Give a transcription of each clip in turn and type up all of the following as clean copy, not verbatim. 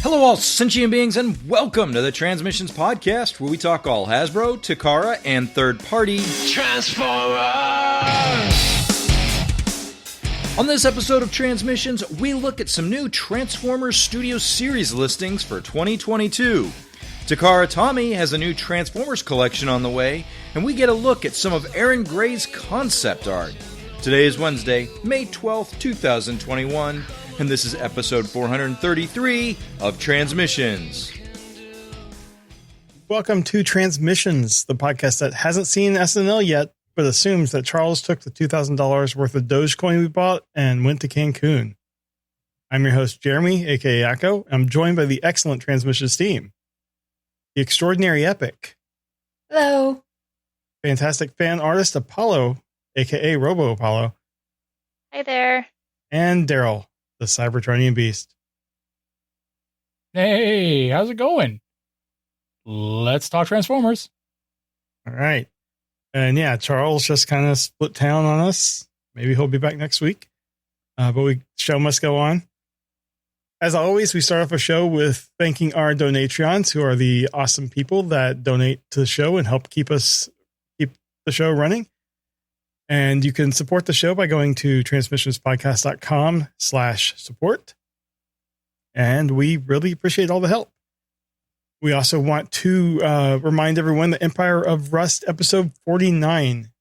Hello all sentient beings and welcome to the Transmissions Podcast, where we talk all Hasbro, Takara, and third-party Transformers! On this episode of Transmissions, we look at some new Transformers Studio Series listings for 2022. Takara Tommy has a new Transformers collection on the way, and we get a look at some of Aaron Gray's concept art. Today is Wednesday, May 12th, 2021, and this is episode 433 of Transmissions. Welcome to Transmissions, the podcast that hasn't seen SNL yet, but assumes that Charles took the $2,000 worth of Dogecoin we bought and went to Cancun. I'm your host, Jeremy, aka Akko. I'm joined by the excellent Transmissions team. The extraordinary Epic. Hello. Fantastic fan artist, Apollo, aka Robo Apollo. Hi there. And Daryl, the Cybertronian Beast. Hey, how's it going? Let's talk Transformers. All right. And yeah, Charles just kind of split town on us. Maybe he'll be back next week. But show must go on. As always, we start off a show with thanking our Donatrions, who are the awesome people that donate to the show and help keep the show running. And you can support the show by going to transmissionspodcast.com/support. And we really appreciate all the help. We also want to remind everyone that Empire of Rust episode 49,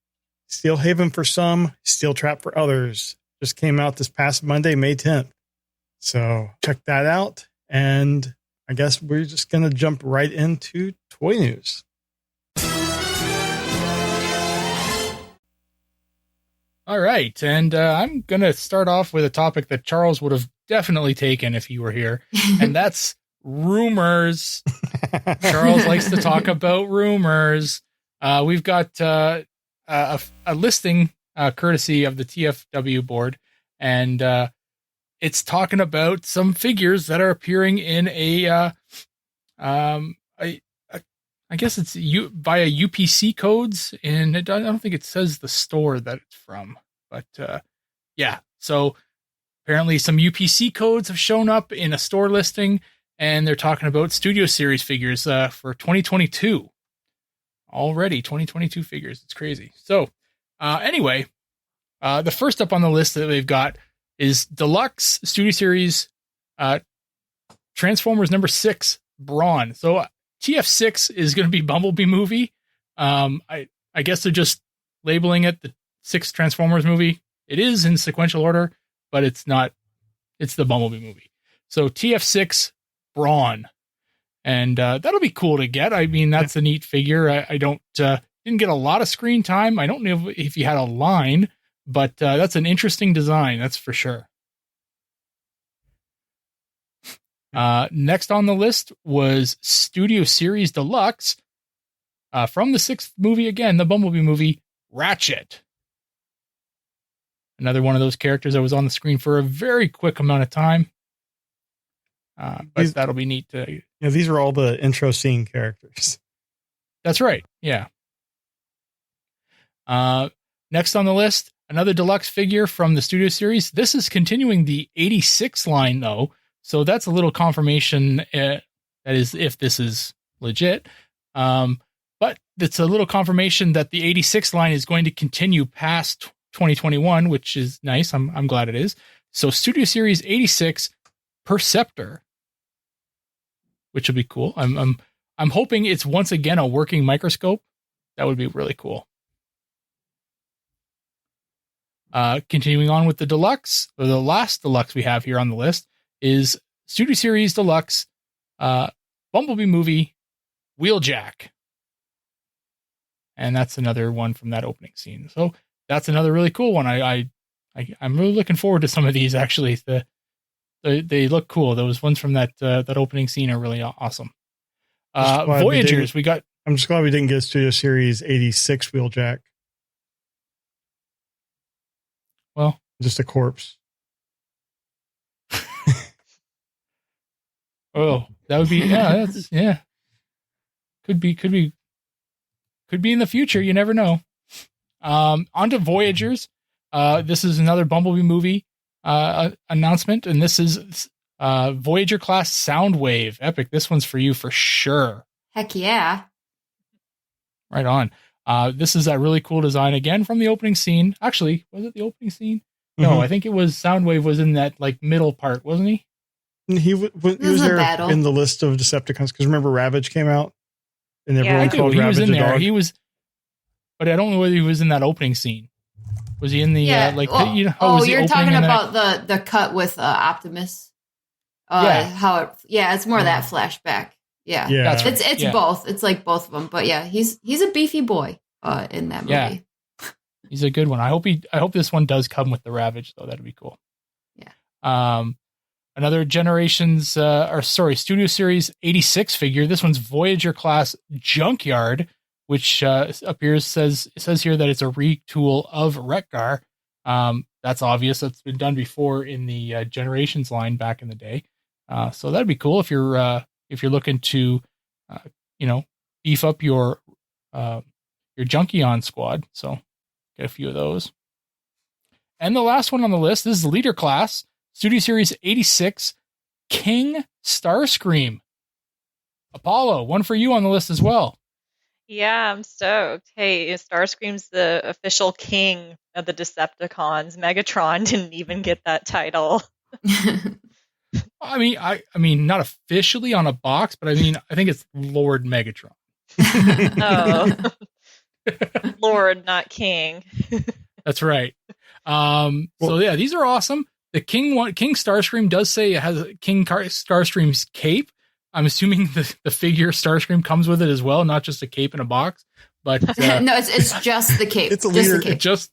Steel Haven for some, Steel Trap for others, just came out this past Monday, May 10th. So check that out. And I guess we're just going to jump right into toy news. All right. And I'm going to start off with a topic that Charles would have definitely taken if he were here. And that's rumors. Charles likes to talk about rumors. We've got a listing courtesy of the TFW board. And it's talking about some figures that are appearing in I guess it's via UPC codes, and I don't think it says the store that it's from, but yeah. So apparently some UPC codes have shown up in a store listing, and they're talking about Studio Series figures for 2022. Already 2022 figures. It's crazy. So anyway, the first up on the list that they've got is Deluxe Studio Series Transformers number 6 Brawn. So TF6 is going to be Bumblebee movie. I guess they're just labeling it the 6th Transformers movie. It is in sequential order, but it's not. It's the Bumblebee movie. So TF6 Brawn, and that'll be cool to get. I mean, that's a neat figure. I didn't get a lot of screen time. I don't know if he had a line, but that's an interesting design. That's for sure. Next on the list was Studio Series Deluxe from the 6th movie again, the Bumblebee movie, Ratchet. Another one of those characters that was on the screen for a very quick amount of time. But that'll be neat to... these are all the intro scene characters. That's right, yeah. Next on the list, another deluxe figure from the Studio Series. This is continuing the 86 line, though. So that's a little confirmation that is if this is legit. But it's a little confirmation that the 86 line is going to continue past 2021, which is nice. I'm glad it is. So Studio Series 86 Perceptor, which will be cool. I'm hoping it's once again a working microscope. That would be really cool. Continuing on with the deluxe, or the last deluxe we have here on the list, is Studio Series Deluxe Bumblebee movie Wheeljack. And that's another one from that opening scene. So that's another really cool one. I'm really looking forward to some of these, actually. They look cool. Those ones from that opening scene are really awesome. Voyagers, I'm just glad we didn't get Studio Series 86 Wheeljack. Well, just a corpse. Oh, that would be, yeah. Could be in the future. You never know. On to Voyagers. This is another Bumblebee movie announcement, and this is Voyager class Soundwave. Epic. This one's for you for sure. Heck yeah. Right on. This is a really cool design again from the opening scene. Actually, was it the opening scene? No, I think it was Soundwave was in that like middle part, wasn't he? He was there in the list of Decepticons because remember Ravage came out and everyone called he Ravage was in a there. dog. He was, but I don't know whether he was in that opening scene. Was he in the you're talking about the cut with Optimus. It's more that flashback. Yeah. That's right. It's both. It's like both of them. But yeah, he's a beefy boy in that movie. Yeah. He's a good one. I hope this one does come with the Ravage though. That'd be cool. Yeah. Another Studio Series 86 figure. This one's Voyager class Junkyard, which says here that it's a retool of Retgar. That's obvious. That's been done before in the Generations line back in the day. So that'd be cool if you're looking to, beef up your Junkion squad. So get a few of those. And the last one on the list, this is Leader Class, Studio Series 86, King Starscream. Apollo, one for you on the list as well. Yeah, I'm stoked. Hey, Starscream's the official king of the Decepticons. Megatron didn't even get that title. I mean, not officially on a box, but I think it's Lord Megatron. Oh, Lord, not King. That's right. So yeah, these are awesome. The King Starscream does say it has King Starscream's cape. I'm assuming the figure Starscream comes with it as well, not just a cape in a box. But no, it's just the cape. It's a leader. It's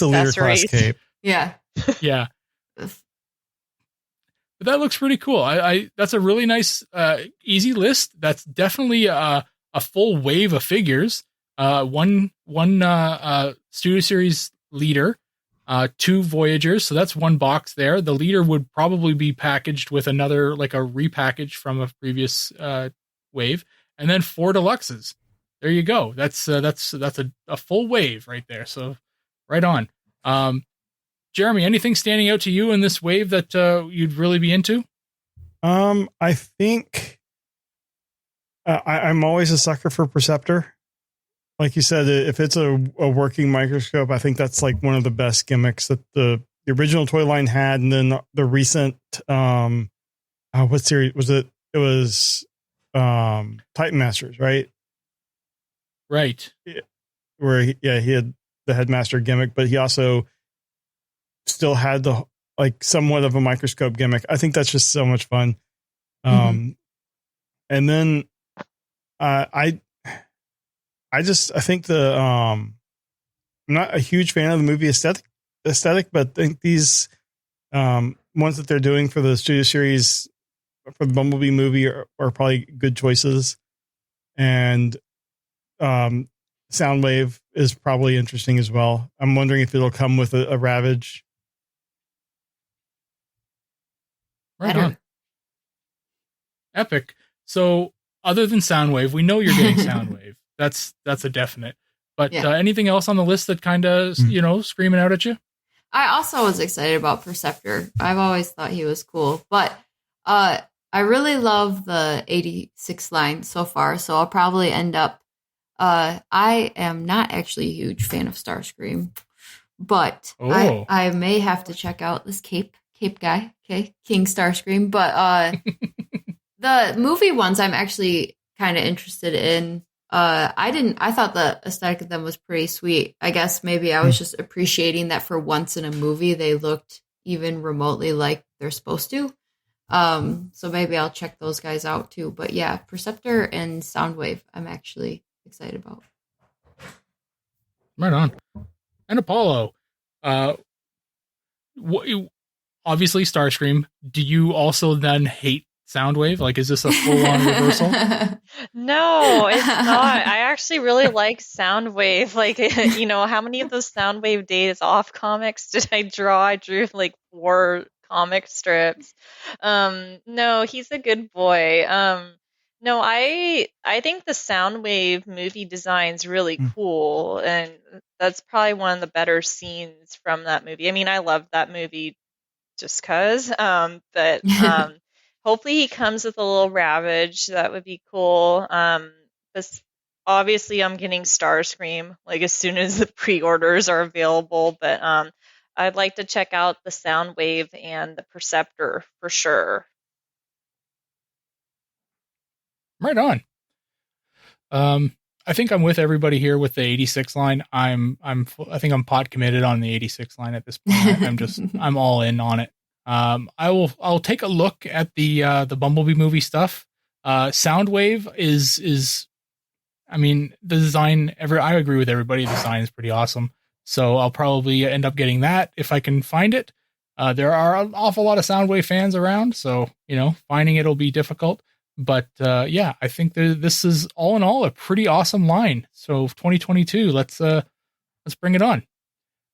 a leader class cape. Yeah. Yeah. But that looks pretty cool. That's a really nice, easy list. That's definitely a full wave of figures. One Studio Series leader, 2 Voyagers. So that's one box there. The leader would probably be packaged with another, like a repackage from a previous wave, and then 4 Deluxes. There you go. That's a full wave right there. So right on. Jeremy, anything standing out to you in this wave that you'd really be into? I think I'm always a sucker for Perceptor. Like you said, if it's a working microscope, I think that's like one of the best gimmicks that the original toy line had. And then the recent, what series was it? It was Titan Masters, right? Right. Where he had the headmaster gimmick, but he also still had the somewhat of a microscope gimmick. I think that's just so much fun. And then I think I'm not a huge fan of the movie aesthetic, but I think these ones that they're doing for the Studio Series for the Bumblebee movie are probably good choices. And Soundwave is probably interesting as well. I'm wondering if it'll come with a Ravage. Right on. Epic. So other than Soundwave, we know you're getting Soundwave. That's a definite. But anything else on the list that kind of, screaming out at you? I also was excited about Perceptor. I've always thought he was cool. But I really love the 86 line so far. So I'll probably end up. I am not actually a huge fan of Starscream. But I may have to check out this cape guy. Okay. King Starscream. But the movie ones I'm actually kind of interested in. I thought the aesthetic of them was pretty sweet. I guess maybe I was just appreciating that for once in a movie they looked even remotely like they're supposed to. So maybe I'll check those guys out too. But yeah, Perceptor and Soundwave I'm actually excited about. Right on. And Apollo, obviously Starscream. Do you also then hate Soundwave? Like, is this a full-on reversal? No, it's not. I actually really like Soundwave. Like, how many of those Soundwave Days Off comics did I draw? I drew like 4 comic strips. No, he's a good boy. No, I think the Soundwave movie design's really cool, and that's probably one of the better scenes from that movie. I mean, I loved that movie just 'cause, but hopefully he comes with a little Ravage. That would be cool. Obviously, I'm getting Starscream like as soon as the pre-orders are available. But I'd like to check out the Soundwave and the Perceptor for sure. Right on. I think I'm with everybody here with the 86 line. I think I'm pot committed on the 86 line at this point. I'm all in on it. I'll take a look at the Bumblebee movie stuff. Soundwave is I mean, the design I agree with everybody. The design is pretty awesome. So I'll probably end up getting that if I can find it. There are an awful lot of Soundwave fans around, so finding it'll be difficult. But yeah, I think this is all in all a pretty awesome line. So 2022, let's bring it on.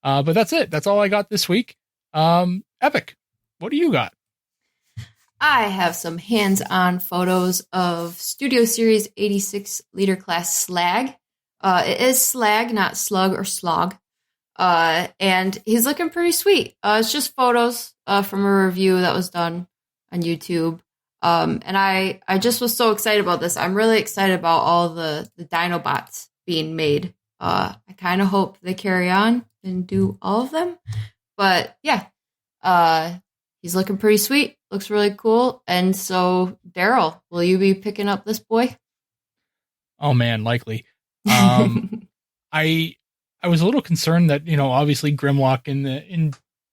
But that's it. That's all I got this week. Epic, what do you got? I have some hands-on photos of Studio Series 86 Leader Class Slag. It is Slag, not Slug or Slog. And he's looking pretty sweet. It's just photos from a review that was done on YouTube. And I just was so excited about this. I'm really excited about all the Dinobots being made. I kind of hope they carry on and do all of them. But yeah, he's looking pretty sweet. Looks really cool. And so, Daryl, will you be picking up this boy? Oh man, likely. I was a little concerned that obviously Grimlock in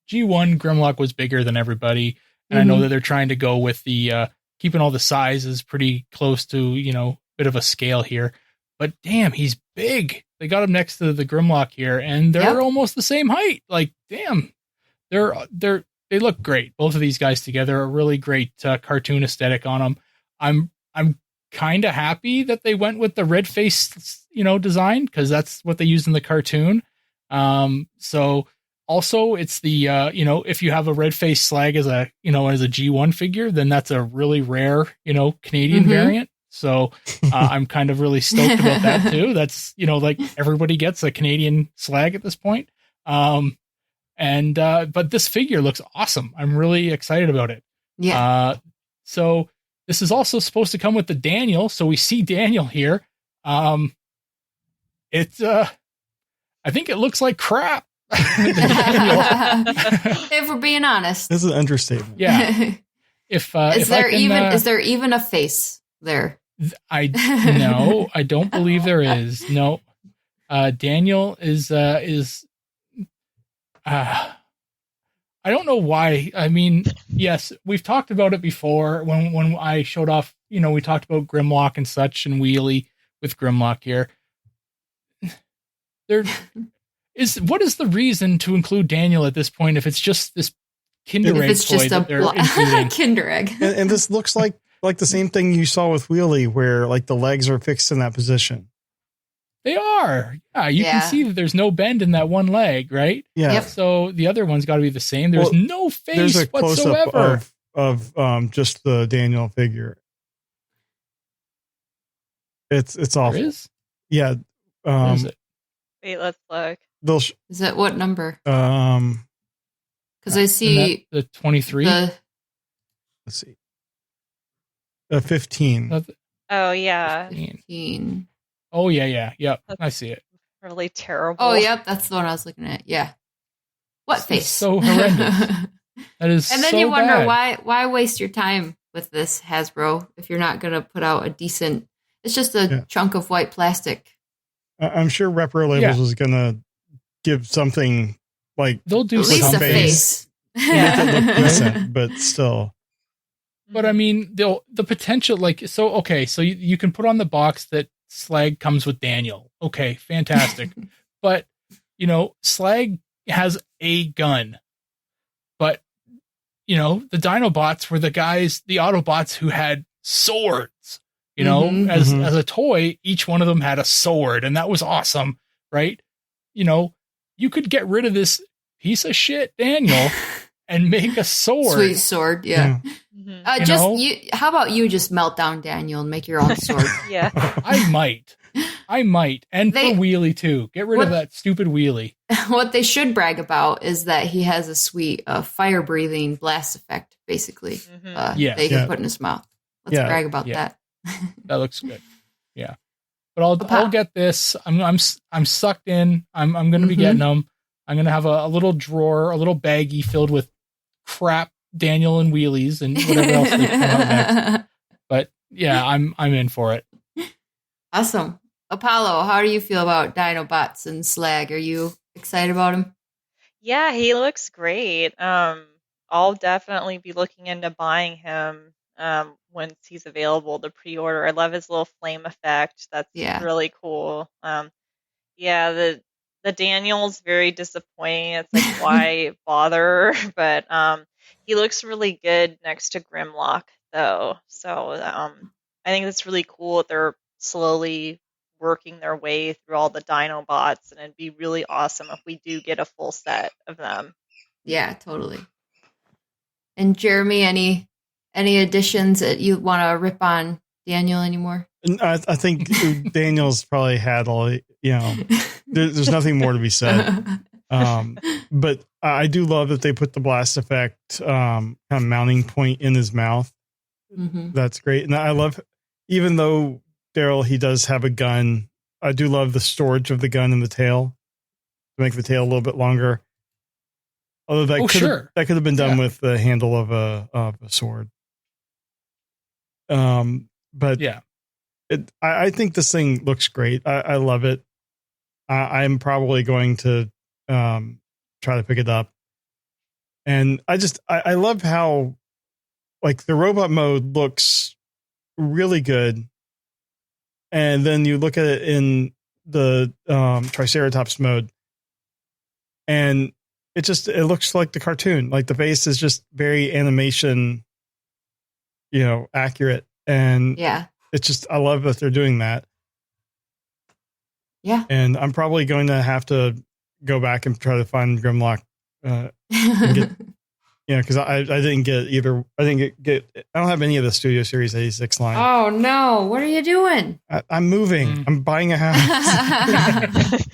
G1 Grimlock was bigger than everybody, and I know that they're trying to go with the keeping all the sizes pretty close to bit of a scale here. But damn, he's big. They got him next to the Grimlock here, and they're almost the same height. Like damn, they look great. Both of these guys together, a really great cartoon aesthetic on them. I'm kind of happy that they went with the red face, design, because that's what they used in the cartoon. So also it's the, if you have a red face Slag as a G1 figure, then that's a really rare, Canadian variant. So I'm kind of really stoked about that too. That's, like everybody gets a Canadian Slag at this point. But this figure looks awesome. I'm really excited about it. Yeah. So this is also supposed to come with the Daniel. So we see Daniel here. It's I think it looks like crap. If we're being honest, this is an understatement. Yeah. Is there even a face there? I don't believe there is. No. Daniel is I don't know why. I mean, yes, we've talked about it before when I showed off, we talked about Grimlock and such and Wheelie with Grimlock here. What is the reason to include Daniel at this point if it's just this Kinder Egg toy that they're including? Kinder Egg. and this looks like the same thing you saw with Wheelie, where like the legs are fixed in that position. They are. Yeah, you can see that there's no bend in that one leg, right? Yeah. Yep. So the other one's got to be the same. There's no face there's a whatsoever of just the Daniel figure. It's awful. There is? Yeah. Where is it? Wait, let's look. Is that what number? Because I see the 23. Let's see. 15. Oh yeah. 15. Oh yeah. Yep. I see it. Really terrible. Oh yep, that's the one I was looking at. Yeah. What face? So horrendous. That is. And then so you wonder bad. why waste your time with this, Hasbro, if you're not going to put out a decent. It's just a chunk of white plastic. I'm sure Repro Labels is going to give something like they'll do at least a face. Make it look decent, but still. But I mean, the potential, so you can put on the box that Slag comes with Daniel. Okay, fantastic. But, Slag has a gun. But, the Dinobots were the Autobots who had swords. As a toy, each one of them had a sword, and that was awesome, right? You could get rid of this piece of shit Daniel and make a sword. Sweet sword, yeah. How about you just melt down Daniel and make your own sword? Yeah. I might. I might. And for wheelie too. Get rid of that stupid wheelie. What they should brag about is that he has a sweet fire breathing blast effect, basically. That he can put in his mouth. Let's brag about that. That looks good. Yeah. But I'll get this. I'm sucked in. I'm going to be getting them. I'm going to have a little drawer, a little baggie filled with crap Daniel and wheelies and whatever else they come out next. But yeah, I'm in for it. Awesome. Apollo, how do you feel about Dinobots and Slag? Are you excited about him? Yeah, he looks great. I'll definitely be looking into buying him once he's available to pre-order. I love his little flame effect. That's really cool. The Daniel's very disappointing. It's like, why bother? But he looks really good next to Grimlock, though. So I think that's really cool that they're slowly working their way through all the Dinobots, and it'd be really awesome if we do get a full set of them. Yeah, totally. And Jeremy, any additions that you want to rip on Daniel anymore? I think Daniel's probably had all, there's nothing more to be said. But I do love that they put the blast effect kind of mounting point in his mouth. Mm-hmm. That's great. And I love, even though Daryl, he does have a gun, I do love the storage of the gun in the tail to make the tail a little bit longer. Although that could have been done with the handle of a sword. But yeah, I think this thing looks great. I love it. I'm probably going to try to pick it up. And I love how like the robot mode looks really good. And then you look at it in the Triceratops mode, and it looks like the cartoon. Like the face is just very animation, accurate. And it's just, I love that they're doing that. Yeah. And I'm probably going to have to go back and try to find Grimlock. Because I didn't get either. I don't have any of the Studio Series 86 line. Oh no! What are you doing? I'm moving. I'm buying a house.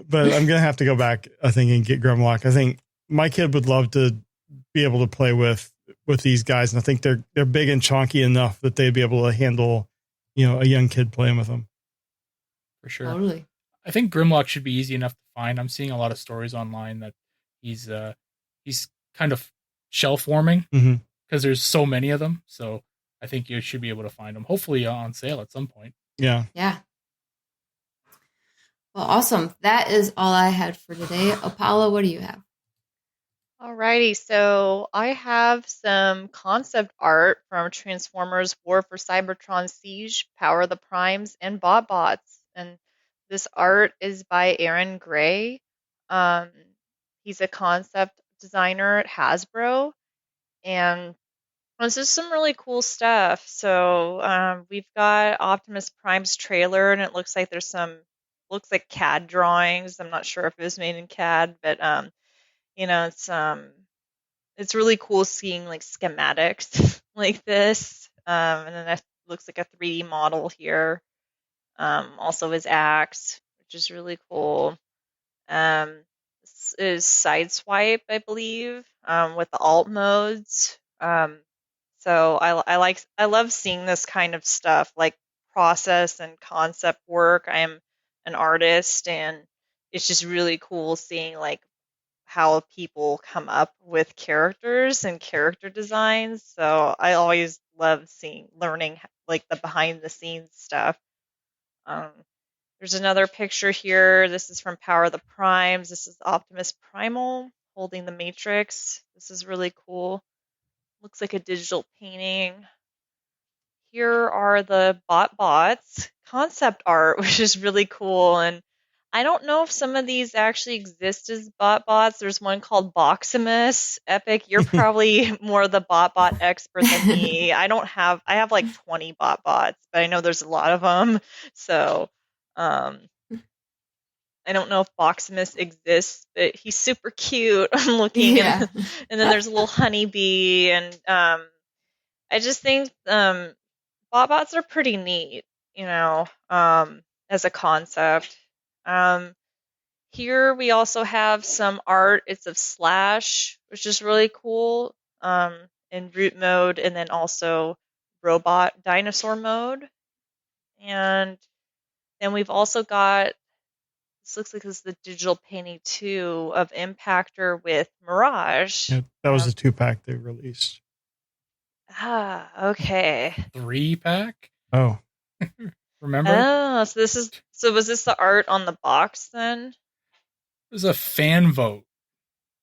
But I'm gonna have to go back, I think, and get Grimlock. I think my kid would love to be able to play with these guys, and I think they're big and chunky enough that they'd be able to handle, a young kid playing with them. For sure. Totally. I think Grimlock should be easy enough to find. I'm seeing a lot of stories online that he's kind of shell forming because there's so many of them. So I think you should be able to find them, hopefully on sale at some point. Yeah. Yeah. Well, awesome. That is all I had for today. Apollo, what do you have? Alrighty, so I have some concept art from Transformers War for Cybertron Siege, Power of the Primes, and BotBots. And this art is by Aaron Gray. He's a concept designer at Hasbro. And this is some really cool stuff. So we've got Optimus Prime's trailer, and it looks like there's looks like CAD drawings. I'm not sure if it was made in CAD, but it's really cool seeing like schematics like this. And then that looks like a 3D model here. Also his axe, which is really cool. This is Sideswipe, I believe, with the alt modes. So I love seeing this kind of stuff, like process and concept work. I am an artist, and it's just really cool seeing like how people come up with characters and character designs. So I always love learning like the behind the scenes stuff. There's another picture here. This is from Power of the Primes. This is Optimus Primal holding the Matrix. This is really cool. Looks like a digital painting. Here are the BotBots concept art, which is really cool. And I don't know if some of these actually exist as BotBots. There's one called Boximus. Epic, you're probably more the BotBot expert than me. I have like 20 BotBots, but I know there's a lot of them. So I don't know if Boximus exists, but he's super cute. I'm looking. Yeah. And then there's a little honeybee. And I just think BotBots are pretty neat, as a concept. Here we also have some art. It's of Slash, which is really cool, in root mode, and then also robot dinosaur mode. And then we've also got, this looks like this is the digital painting too, of Impactor with Mirage. Yeah, that was the 2-pack they released. Okay. 3-pack? Oh, Remember? Oh, so was this the art on the box then? It was a fan vote.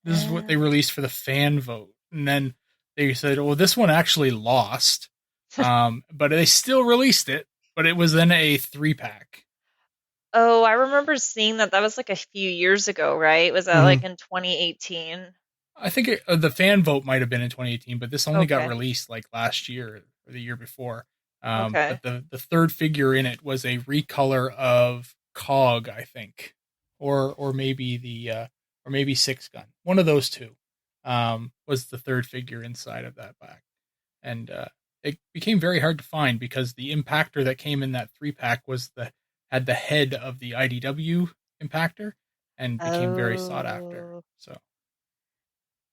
This is what they released for the fan vote. And then they said, well, this one actually lost. But they still released it, but it was then a 3-pack. Oh, I remember seeing that. That was like a few years ago, right? Was that like in 2018? I think the fan vote might have been in 2018, but this only got Okay. released like last year or the year before. Okay. But the third figure in it was a recolor of Cog, I think, or maybe or maybe Six Gun. One of those two was the third figure inside of that pack, and it became very hard to find because the impactor that came in that 3-pack had the head of the IDW impactor and became very sought after. So.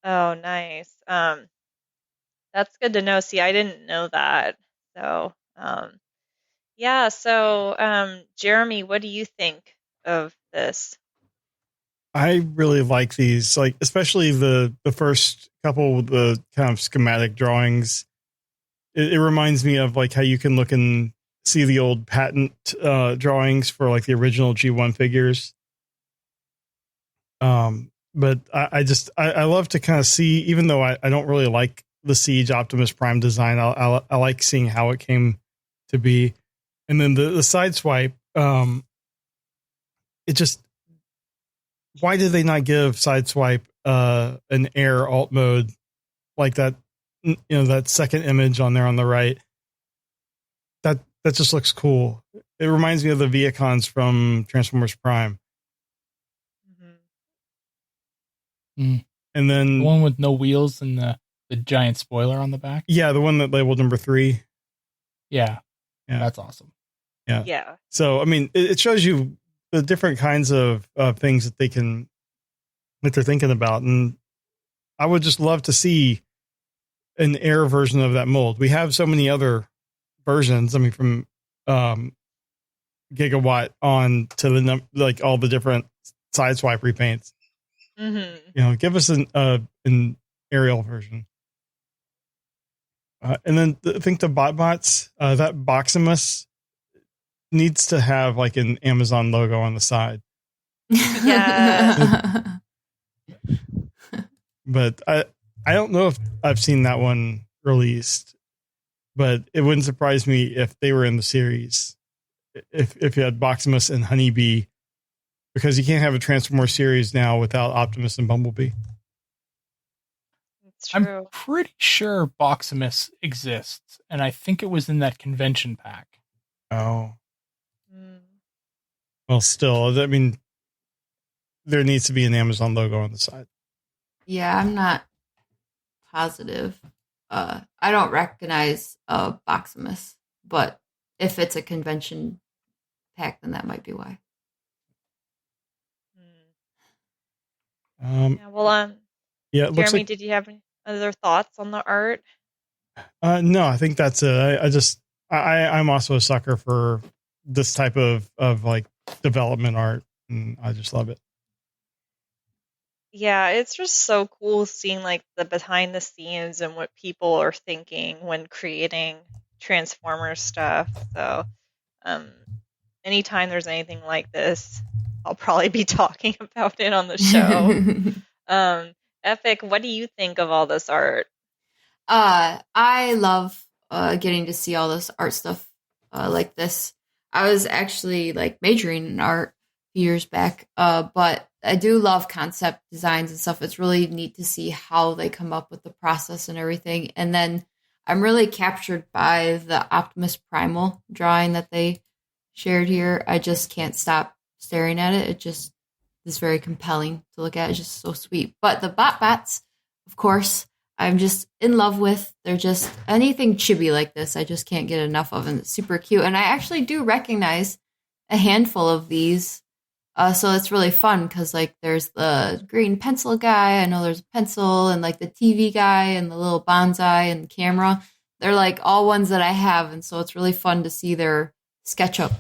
Oh, nice. That's good to know. See, I didn't know that. So, yeah. So, Jeremy, what do you think of this? I really like these, like especially the first couple with the kind of schematic drawings. It reminds me of like how you can look and see the old patent drawings for like the original G1 figures. But I love to kind of see, even though I don't really like the Siege Optimus Prime design, I like seeing how it came to be. And then the side swipe, it just, why did they not give Sideswipe an air alt mode like that? You know, that second image on there on the right. That just looks cool. It reminds me of the Viacons from Transformers Prime. Mm. And then the one with no wheels and the giant spoiler on the back. Yeah, the one that labeled number 3. Yeah, that's awesome. Yeah. So I mean, it shows you the different kinds of things that they're thinking about, and I would just love to see an air version of that mold. We have so many other versions. I mean, from Gigawatt on to like all the different Sideswipe repaints. Mm-hmm. You know, give us an aerial version. And then I think the BotBots, that Boximus needs to have like an Amazon logo on the side. Yeah. But I don't know if I've seen that one released, but it wouldn't surprise me if they were in the series. If you had Boximus and Honeybee, because you can't have a Transformer series now without Optimus and Bumblebee. It's true. I'm pretty sure Boximus exists, and I think it was in that convention pack. Oh. Well, still, I mean, there needs to be an Amazon logo on the side. Yeah, I'm not positive. I don't recognize Boximus, but if it's a convention pack, then that might be why. Yeah, well, yeah, it looks Jeremy, like, did you have any other thoughts on the art? no, I think that's it. I'm also a sucker for this type of like development art, and I just love it. Yeah, it's just so cool seeing like the behind the scenes and what people are thinking when creating Transformers stuff. So, anytime there's anything like this, I'll probably be talking about it on the show. Epic, what do you think of all this art? I love getting to see all this art stuff like this. I was actually like majoring in art a few years back, but I do love concept designs and stuff. It's really neat to see how they come up with the process and everything. And then I'm really captured by the Optimus Primal drawing that they shared here. I just can't stop staring at it. It just is very compelling to look at. It's just so sweet. But the BotBots, of course, I'm just in love with. They're just anything chibi like this. I just can't get enough of, and it's super cute. And I actually do recognize a handful of these. So it's really fun because like there's the green pencil guy. I know there's a pencil and like the TV guy and the little bonsai and camera. They're like all ones that I have. And so it's really fun to see their SketchUp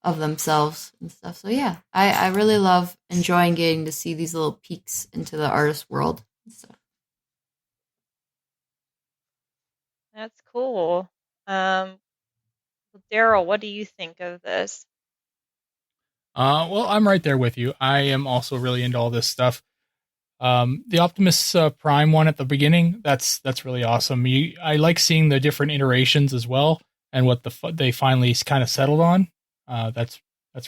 of themselves and stuff. So yeah, I really love enjoying getting to see these little peeks into the artist world and stuff. That's cool. Daryl, what do you think of this? Well, I'm right there with you. I am also really into all this stuff. The Optimus Prime one at the beginning, that's really awesome. I like seeing the different iterations as well, and what they finally kind of settled on. That's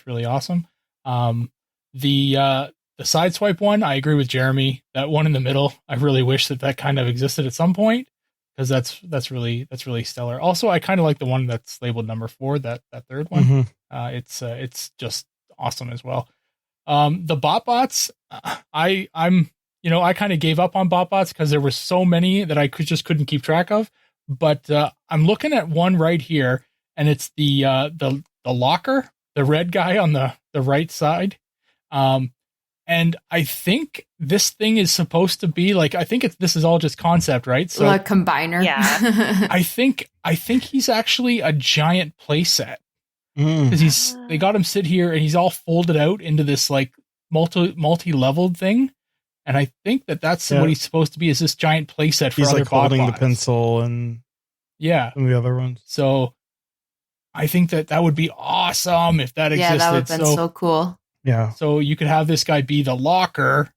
really awesome. The Sideswipe one, I agree with Jeremy. That one in the middle, I really wish that kind of existed at some point, because that's really stellar. Also, I kind of like the one that's labeled number 4, that third one. It's just awesome as well. The BotBots, I kind of gave up on BotBots because there were so many that I couldn't keep track of. But I'm looking at one right here, and it's the locker, the red guy on the right side. And I think this thing is supposed to be like, I think this is all just concept, right? So a combiner. Yeah. I think he's actually a giant playset. Because they got him sit here and he's all folded out into this like multi-leveled thing, and I think that's what he's supposed to be, is this giant playset for he's other like holding BotBots. the pencil and some of the other ones. So I think that would be awesome if that existed. Yeah, that would have been so cool. Yeah. So you could have this guy be the locker,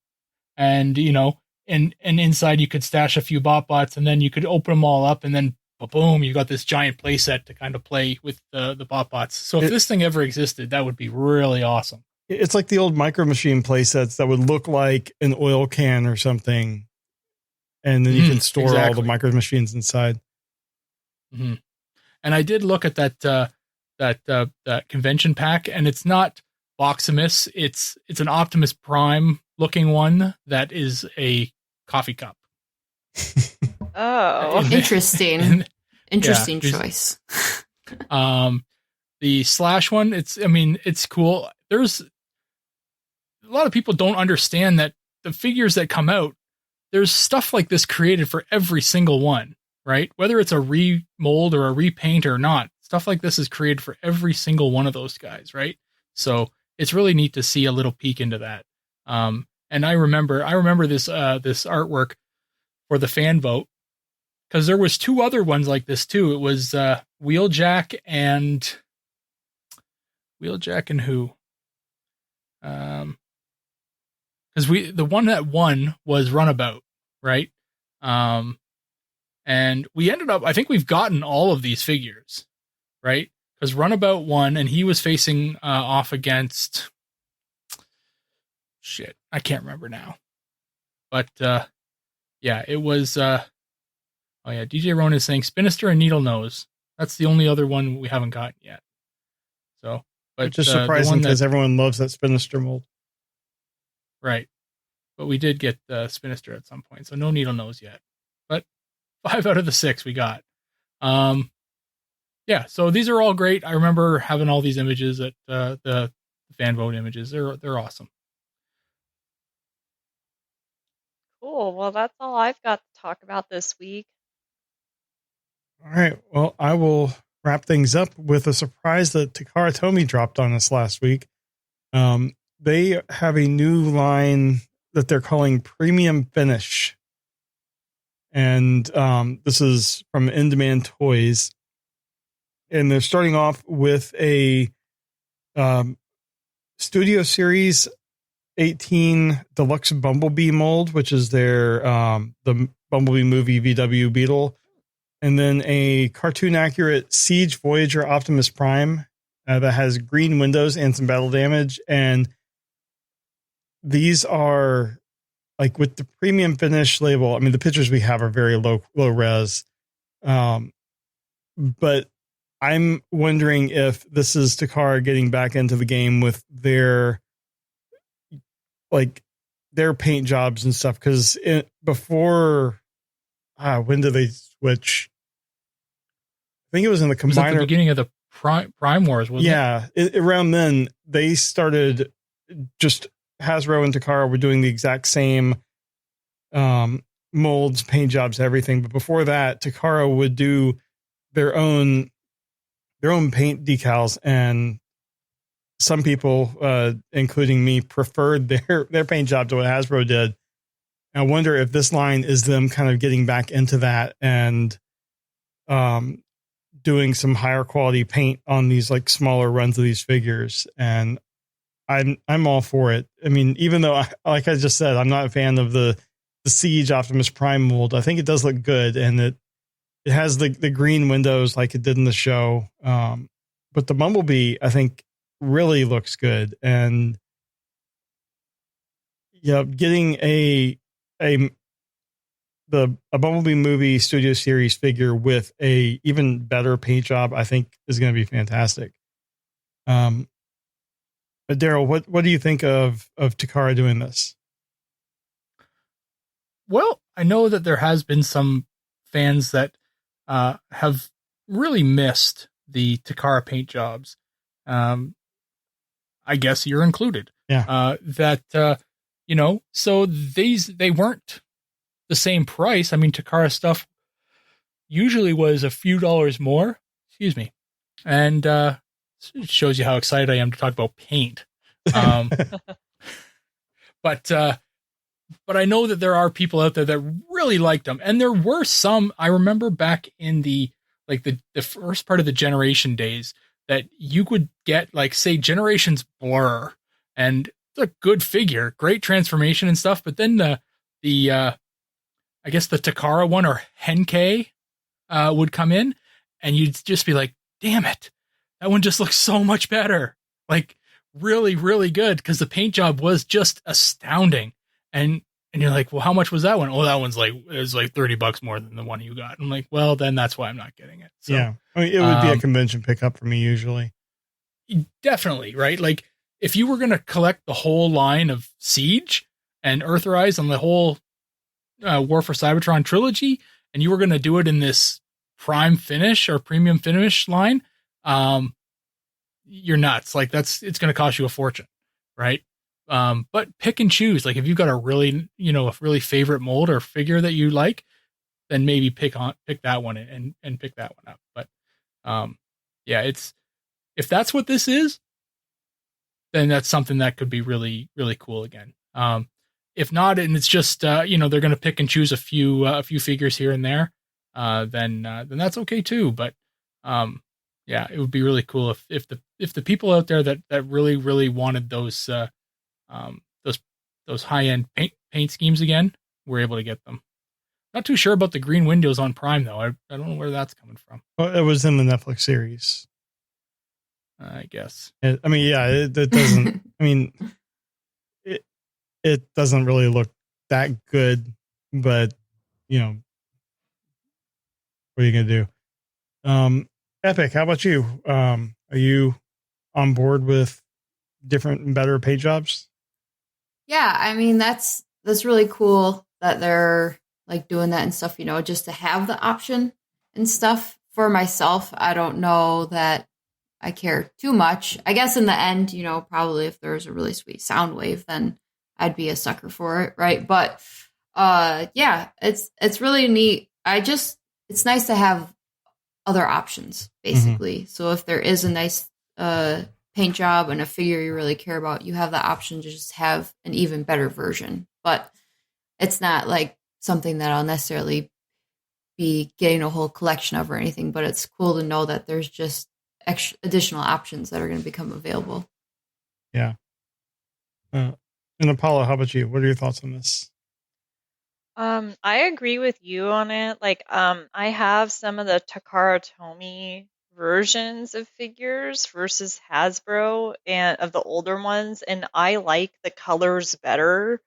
and and inside you could stash a few BotBots, and then you could open them all up, and then boom, you got this giant playset to kind of play with the BotBots. So if this thing ever existed, that would be really awesome. It's like the old Micro Machine playsets that would look like an oil can or something, and then you can store all the Micro Machines inside. Mm-hmm. And I did look at that convention pack, and it's not Boximus. It's an Optimus Prime looking one that is a coffee cup. Oh, interesting. Interesting choice. The Slash one, it's cool. There's a lot of people don't understand that the figures that come out, there's stuff like this created for every single one, right? Whether it's a remold or a repaint or not, stuff like this is created for every single one of those guys, right? So it's really neat to see a little peek into that. And I remember this artwork for the fan vote, because there was 2 other ones like this too. It was Wheeljack and who? Because the one that won was Runabout, right? And we ended up, I think we've gotten all of these figures, right? Because Runabout won, and he was facing off against I can't remember now, but it was. DJ Ronan is saying Spinister and Needle Nose. That's the only other one we haven't gotten yet. So, but just surprising because everyone loves that Spinister mold, right? But we did get Spinister at some point, so no Needle Nose yet. But 5 out of the 6 we got. So these are all great. I remember having all these images at the fan vote images. They're awesome. cool. Well, that's all I've got to talk about this week. All right. Well, I will wrap things up with a surprise that Takara Tomy dropped on us last week. They have a new line that they're calling Premium Finish. And this is from In Demand Toys. And they're starting off with a Studio Series 18 Deluxe Bumblebee mold, which is their the Bumblebee movie VW Beetle. And then a cartoon accurate Siege Voyager Optimus Prime that has green windows and some battle damage. And these are like with the Premium Finish label. I mean, the pictures we have are very low res. But I'm wondering if this is Takara getting back into the game with their paint jobs and stuff. Because before, when did they switch? I think it was in the Combiner. Was it the beginning of the Prime Wars, wasn't it? Yeah, around then they started, just Hasbro and Takara were doing the exact same molds, paint jobs, everything. But before that, Takara would do their own paint decals, and some people, including me, preferred their paint job to what Hasbro did. I wonder if this line is them kind of getting back into that and doing some higher quality paint on these like smaller runs of these figures. And I'm all for it. I mean, even though, like I just said, I'm not a fan of the Siege Optimus Prime mold. I think it does look good, and it has the green windows like it did in the show. But the Bumblebee, I think, really looks good. And yeah, getting a Bumblebee movie studio series figure with a even better paint job, I think is going to be fantastic. But Daryl, what do you think of Takara doing this? Well, I know that there has been some fans that have really missed the Takara paint jobs. I guess you're included. Yeah. So they weren't the same price. I mean, Takara stuff usually was a few dollars more. Excuse me. And it shows you how excited I am to talk about paint. But I know that there are people out there that really liked them. And there were some, I remember back in the first part of the Generation days, that you could get, like, say, Generations Blur, and it's a good figure, great transformation and stuff. But then I guess the Takara one, or Henkei, would come in, and you'd just be like, damn it, that one just looks so much better. Like, really, really good, because the paint job was just astounding. And you're like, well, how much was that one? Oh, that one's like $30 more than the one you got. I'm like, well, then that's why I'm not getting it. So, yeah, I mean, it would be a convention pickup for me usually. Definitely, right? Like, if you were going to collect the whole line of Siege and Earthrise and the whole War for Cybertron trilogy, and you were going to do it in this prime finish or premium finish line, you're nuts. Like, it's going to cost you a fortune, right? But pick and choose. Like, if you've got a really favorite mold or figure that you like, then maybe pick that one and pick that one up. But yeah, if that's what this is, then that's something that could be really, really cool again. If not, and it's just they're going to pick and choose a few figures here and there, then that's okay too. But yeah, it would be really cool if the people out there that really, really wanted those high-end paint schemes again were able to get them. Not too sure about the green windows on Prime though. I don't know where that's coming from. Well, it was in the Netflix series, I guess. I mean, yeah, it doesn't. I mean, it doesn't really look that good, but what are you gonna do? Epic, how about you? Are you on board with different and better paint jobs? Yeah, I mean, that's really cool that they're like doing that and stuff, just to have the option and stuff. For myself, I don't know that I care too much. I guess in the end, probably if there's a really sweet sound wave, then I'd be a sucker for it, right? But yeah, it's really neat. It's nice to have other options, basically. Mm-hmm. So if there is a nice paint job and a figure you really care about, you have the option to just have an even better version. But it's not like something that I'll necessarily be getting a whole collection of or anything, but it's cool to know that there's just additional options that are going to become available. Yeah. And Apollo, how about you? What are your thoughts on this? I agree with you on it. Like, I have some of the Takara Tomy versions of figures versus Hasbro and of the older ones, and I like the colors better.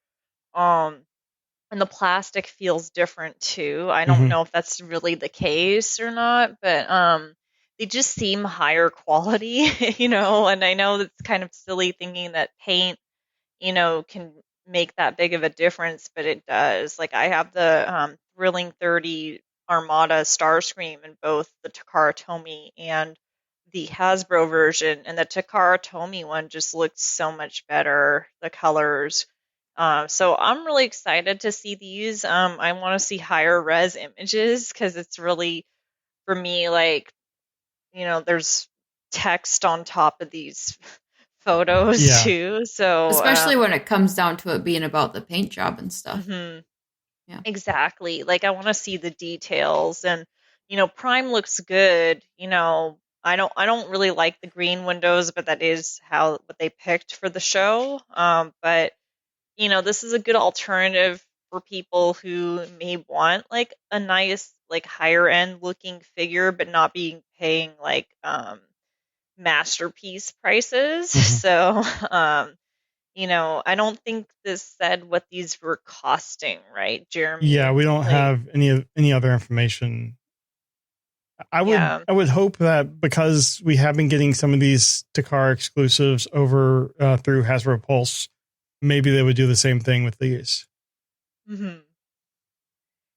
And the plastic feels different too. I don't know if that's really the case or not, but they just seem higher quality, and I know it's kind of silly thinking that paint, can make that big of a difference, but it does. Like, I have the Thrilling 30 Armada Starscream in both the Takara Tomy and the Hasbro version, and the Takara Tomy one just looks so much better. The colors. So I'm really excited to see these. I want to see higher res images because it's really, for me, like, there's text on top of these photos too. So especially when it comes down to it being about the paint job and stuff. Mm-hmm. Yeah. Exactly. Like, I want to see the details, and Prime looks good. I don't really like the green windows, but that is what they picked for the show. But this is a good alternative for people who may want like a nice, like, higher end looking figure, but not paying like masterpiece prices. So I don't think this said what these were costing, right, Jeremy? Yeah, we don't have any other information. I would hope that because we have been getting some of these Takara exclusives over through Hasbro Pulse, maybe they would do the same thing with these. Mm-hmm.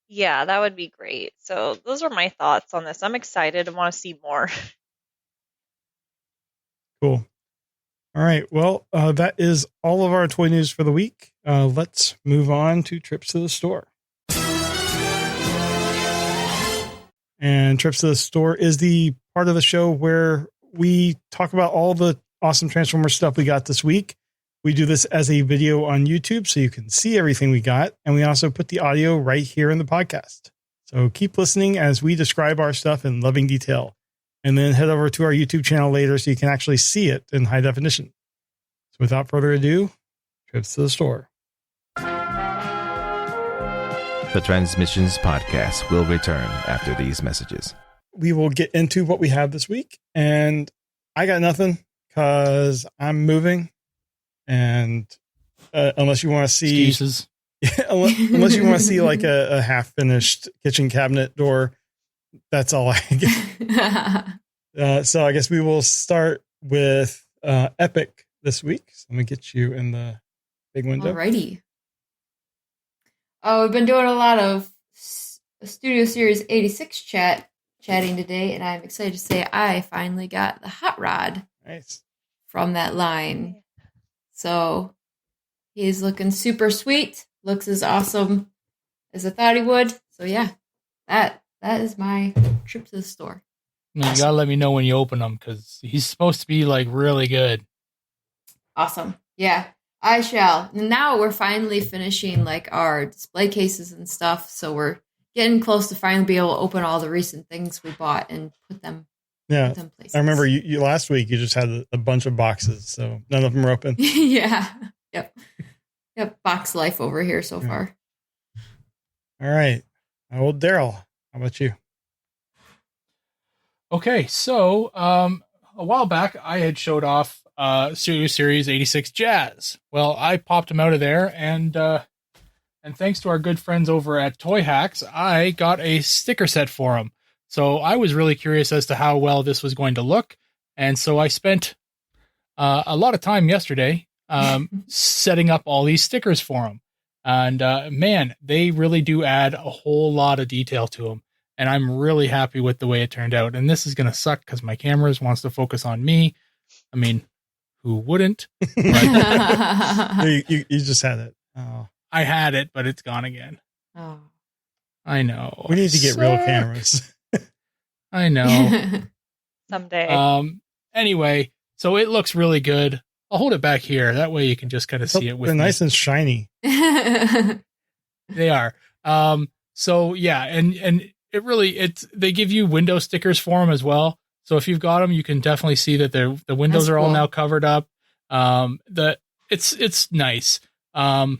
Yeah, that would be great. So those are my thoughts on this. I'm excited. I want to see more. Cool. All right. Well, that is all of our toy news for the week. Let's move on to trips to the store. And trips to the store is the part of the show where we talk about all the awesome Transformers stuff we got this week. We do this as a video on YouTube so you can see everything we got. And we also put the audio right here in the podcast. So keep listening as we describe our stuff in loving detail. And then head over to our YouTube channel later so you can actually see it in high definition. So without further ado, trips to the store. The Transmissions Podcast will return after these messages. We will get into what we have this week. And I got nothing because I'm moving. And unless you want to see... Excuses. unless you want to see like a half-finished kitchen cabinet door, that's all I get. So I guess we will start with Epic this week. So let me get you in the big window. Alrighty. We've been doing a lot of Studio Series 86 chatting today, and I'm excited to say I finally got the Hot Rod from that line. So he's looking super sweet. Looks as awesome as I thought he would. So yeah, that is my trip to the store. You gotta let me know when you open them because he's supposed to be like really good. Awesome. Yeah, I shall. And now we're finally finishing like our display cases and stuff. So we're getting close to finally be able to open all the recent things we bought and put them. Yeah, put them places. I remember you last week. You just had a bunch of boxes, so none of them are open. Yeah. Yep. Box life over here so far. All right, old Daryl. How about you? Okay, so a while back I had showed off Studio Series 86 Jazz. Well, I popped him out of there, and thanks to our good friends over at Toy Hacks, I got a sticker set for him. So I was really curious as to how well this was going to look, and so I spent a lot of time yesterday setting up all these stickers for him. And man, they really do add a whole lot of detail to them. And I'm really happy with the way it turned out. And this is going to suck because my camera wants to focus on me. I mean, who wouldn't? you just had it. Oh. I had it, but it's gone again. Oh. I know. We need to get real cameras. I know. Someday. Anyway, so it looks really good. I'll hold it back here. That way you can just kind of see it with They're nice and shiny. They are. So yeah, and it really, they give you window stickers for them as well. So if you've got them, you can definitely see that the windows are all now covered up. It's nice. I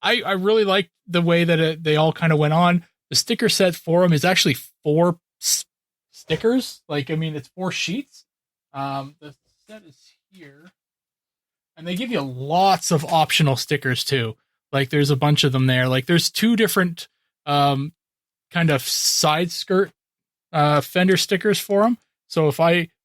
really like the way that they all kind of went on. The sticker set for them is actually 4 stickers. Like, I mean, it's 4 sheets. The set is here. And they give you lots of optional stickers too. Like there's a bunch of them there. Like there's 2 different kind of side skirt fender stickers for them. So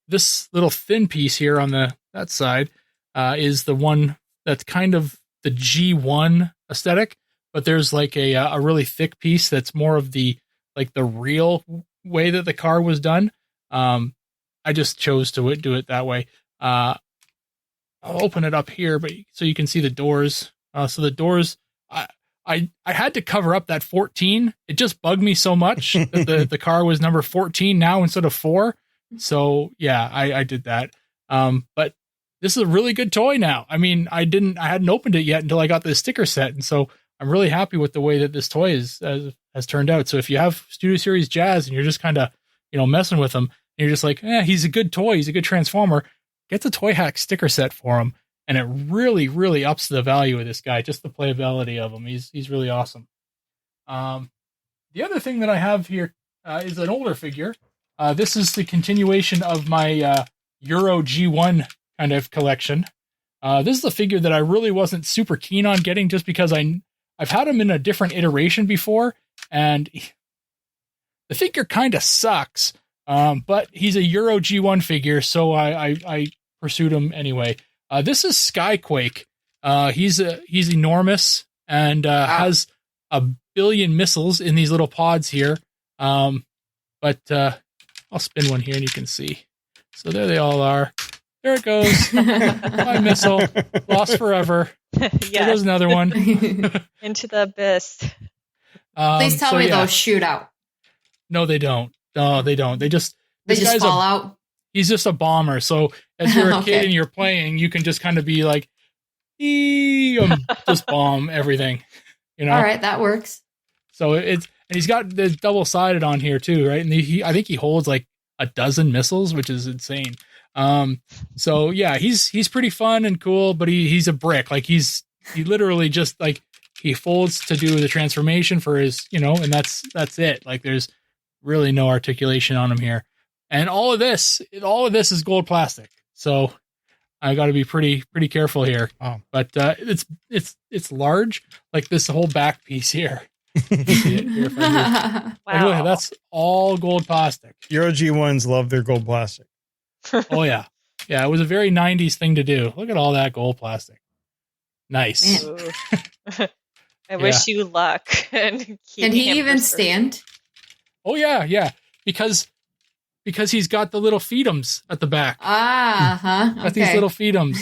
this little thin piece here on that side is the one that's kind of the G1 aesthetic, but there's like a really thick piece that's more of the real way that the car was done. I I just chose to do it that way. I'll open it up here, but so you can see the doors. So the doors, I had to cover up that 14. It just bugged me so much that the car was number 14 now instead of 4. So yeah, I did that. But this is a really good toy now. I mean, I hadn't opened it yet until I got the sticker set. And so I'm really happy with the way that this toy has turned out. So if you have Studio Series Jazz and you're just kind of, messing with him, and you're just like, he's a good toy, he's a good Transformer, get the Toy Hack sticker set for him. And it really, really ups the value of this guy, just the playability of him. He's really awesome. The other thing that I have here is an older figure. This is the continuation of my Euro G1 kind of collection. This is a figure that I really wasn't super keen on getting just because I've had him in a different iteration before, and the figure kind of sucks. But he's a Euro G1 figure, so I pursued him anyway. This is Skyquake. He's enormous and has a billion missiles in these little pods here. But I'll spin one here and you can see. So there they all are. There it goes. My missile. Lost forever. Yes. There goes another one. Into the abyss. Please tell me those shoot out. No, they don't. No, they don't. They just fall out. He's just a bomber. So as you're a Okay. kid and you're playing, you can just kind of be like, just bomb everything. All right, that works. So and he's got the double-sided on here too, right? And I think he holds like a dozen missiles, which is insane. So yeah, he's pretty fun and cool, but he's a brick. Like he literally just like he folds to do the transformation for his, and that's it. Like there's really no articulation on him here. And all of this is gold plastic. So I got to be pretty careful here. Oh. But it's large, like this whole back piece here. You can see it here if I move. Like, look, that's all gold plastic. Euro G1s love their gold plastic. Oh yeah. Yeah, it was a very 90s thing to do. Look at all that gold plastic. Nice. I wish you luck. And Can he even stand? Oh yeah. Because he's got the little feetums at the back. Got these little feetums.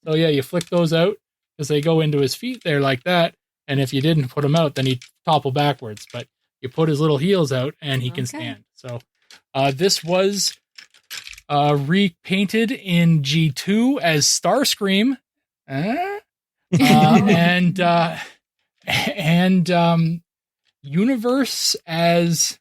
So yeah, you flick those out because they go into his feet there like that. And if you didn't put him out, then he'd topple backwards. But you put his little heels out and he can stand. So this was repainted in G2 as Starscream. And Universe as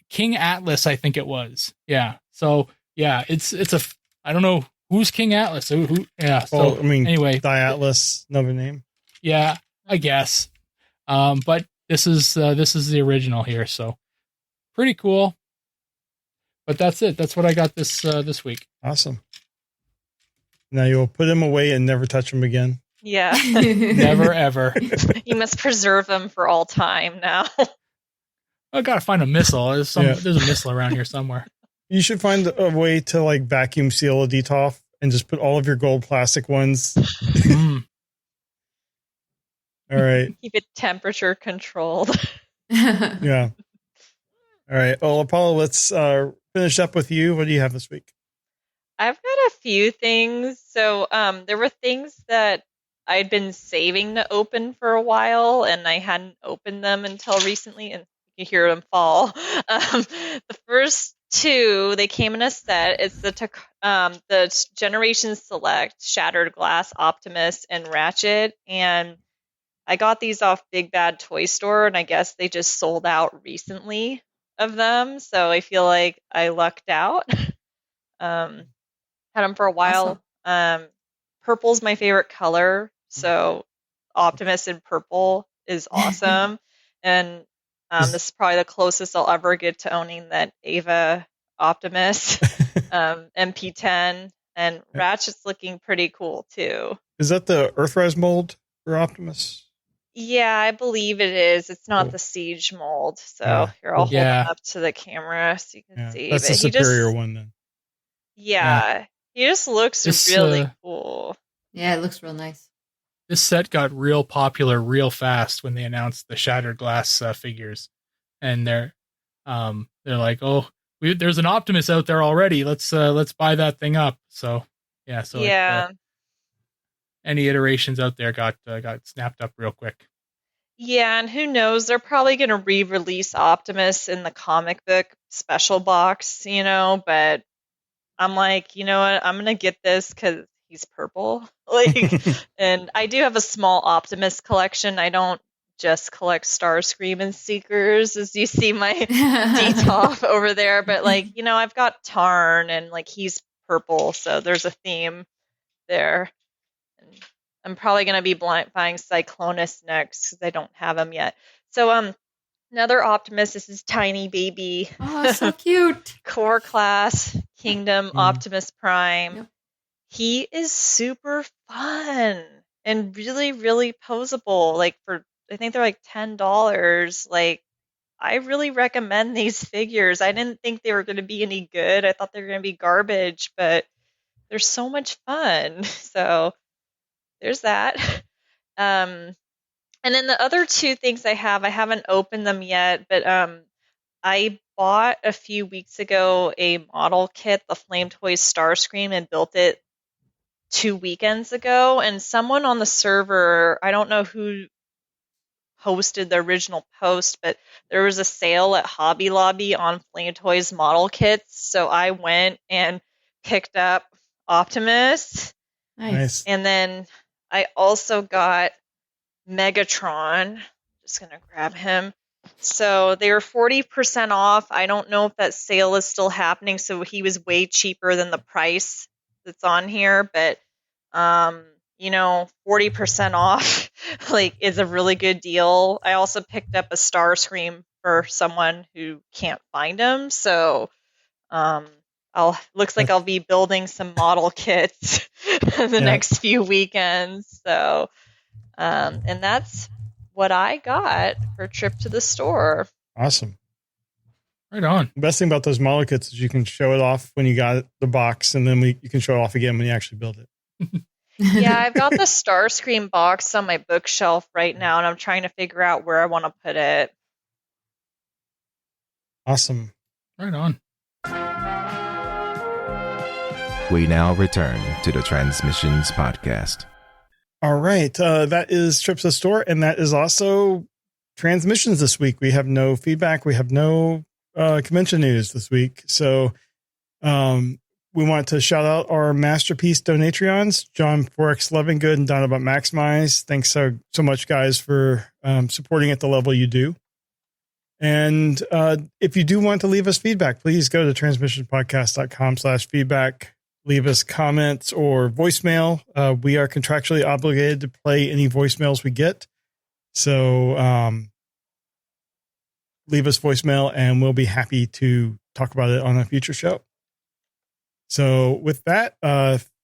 King Atlas, I think it was. Yeah. So yeah, it's a I don't know who's King Atlas. Who yeah. So Well, I mean, anyway, Atlas, another name. yeah, I guess. But this is the original here, so pretty cool. But that's it. That's what I got this week. Awesome. Now you'll put him away and never touch him again. Yeah. Never ever. You must preserve them for all time now. I gotta find a missile. There's a missile around here somewhere. You should find a way to like vacuum seal a DTOF and just put all of your gold plastic ones. All right. Keep it temperature controlled. Yeah. All right. Well, Apollo, let's finish up with you. What do you have this week? I've got a few things. So there were things that I'd been saving to open for a while, and I hadn't opened them until recently, and you hear them fall. The first two, they came in a set. It's the Generation Select Shattered Glass Optimus and Ratchet, and I got these off Big Bad Toy Store, and I guess they just sold out recently of them, so I feel like I lucked out. Had them for a while. Awesome. Purple's my favorite color, so Optimus in purple is awesome. And this is probably the closest I'll ever get to owning that Ava Optimus MP10, and Ratchet's looking pretty cool too. Is that the Earthrise mold for Optimus? Yeah, I believe it is. It's not the Siege mold. So here, I'll hold it up to the camera so you can see. That's the superior one then. Yeah, he just looks really cool. Yeah, it looks real nice. This set got real popular real fast when they announced the Shattered Glass figures. and they're like, oh, there's an Optimus out there already. Let's buy that thing up. So yeah, any iterations out there got snapped up real quick. Yeah, and who knows? They're probably going to re-release Optimus in the comic book special box, but I'm like, you know what? I'm going to get this because he's purple. And I do have a small Optimus collection. I don't just collect Starscream and Seekers, as you see my D-top over there. But, I've got Tarn, and, he's purple, so there's a theme there. And I'm probably going to be buying Cyclonus next because I don't have him yet. So, another Optimus. This is Tiny Baby. Oh, so cute. Core class, Kingdom, Optimus Prime. Yep. He is super fun and really, really posable. I think they're $10. I really recommend these figures. I didn't think they were going to be any good. I thought they were going to be garbage, but they're so much fun. So there's that. And then the other two things I haven't opened them yet, but I bought a few weeks ago a model kit, the Flame Toys Starscream, and built it 2 weekends ago. And someone on the server, I don't know who hosted the original post, but there was a sale at Hobby Lobby on Flame Toys model kits. So I went and picked up Optimus. Nice. And then I also got Megatron. Just going to grab him. So they were 40% off. I don't know if that sale is still happening. So he was way cheaper than the price that's on here. But, 40% off, is a really good deal. I also picked up a Starscream for someone who can't find him. So, looks like I'll be building some model kits in the next few weekends. So, and that's what I got for a trip to the store. Awesome. Right on. The best thing about those model kits is you can show it off when you got the box, and then you can show it off again when you actually build it. Yeah, I've got the Starscream box on my bookshelf right now, and I'm trying to figure out where I want to put it. Awesome. Right on. We now return to the Transmissions Podcast. All right. That is Trips to the Store, and that is also Transmissions this week. We have no feedback. We have no convention news this week. So we want to shout out our masterpiece donatrions, John Forex Lovingood and Donabout Maximize. Thanks so much, guys, for supporting at the level you do. And if you do want to leave us feedback, please go to transmissionspodcast.com/feedback. Leave us comments or voicemail. We are contractually obligated to play any voicemails we get. So leave us voicemail and we'll be happy to talk about it on a future show. So with that,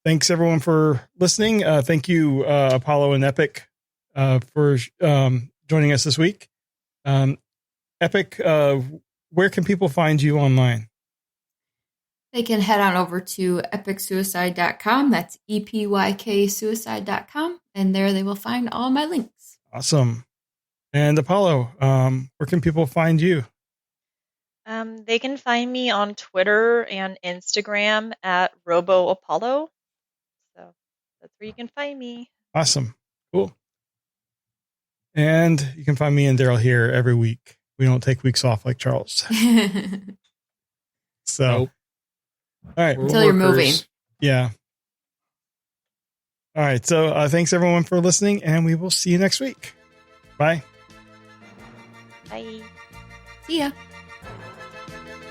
thanks everyone for listening. Thank you, Apollo and Epic, for joining us this week. Epic, where can people find you online? They can head on over to epicsuicide.com. That's EPYKsuicide.com. And there they will find all my links. Awesome. And Apollo, where can people find you? They can find me on Twitter and Instagram at RoboApollo. So that's where you can find me. Awesome. Cool. And you can find me and Daryl here every week. We don't take weeks off like Charles. So, nope. All right. Until you're moving. Yeah. All right. So thanks everyone for listening, and we will see you next week. Bye. Bye. See ya.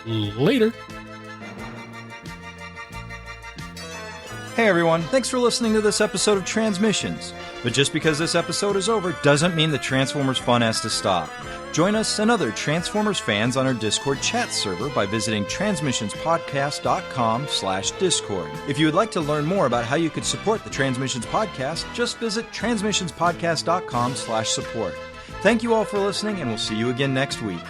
Later. Hey everyone, thanks for listening to this episode of Transmissions. But just because this episode is over doesn't mean the Transformers fun has to stop. Join us and other Transformers fans on our Discord chat server by visiting transmissionspodcast.com/discord. If you would like to learn more about how you could support the Transmissions Podcast, just visit transmissionspodcast.com/support. Thank you all for listening, and we'll see you again next week.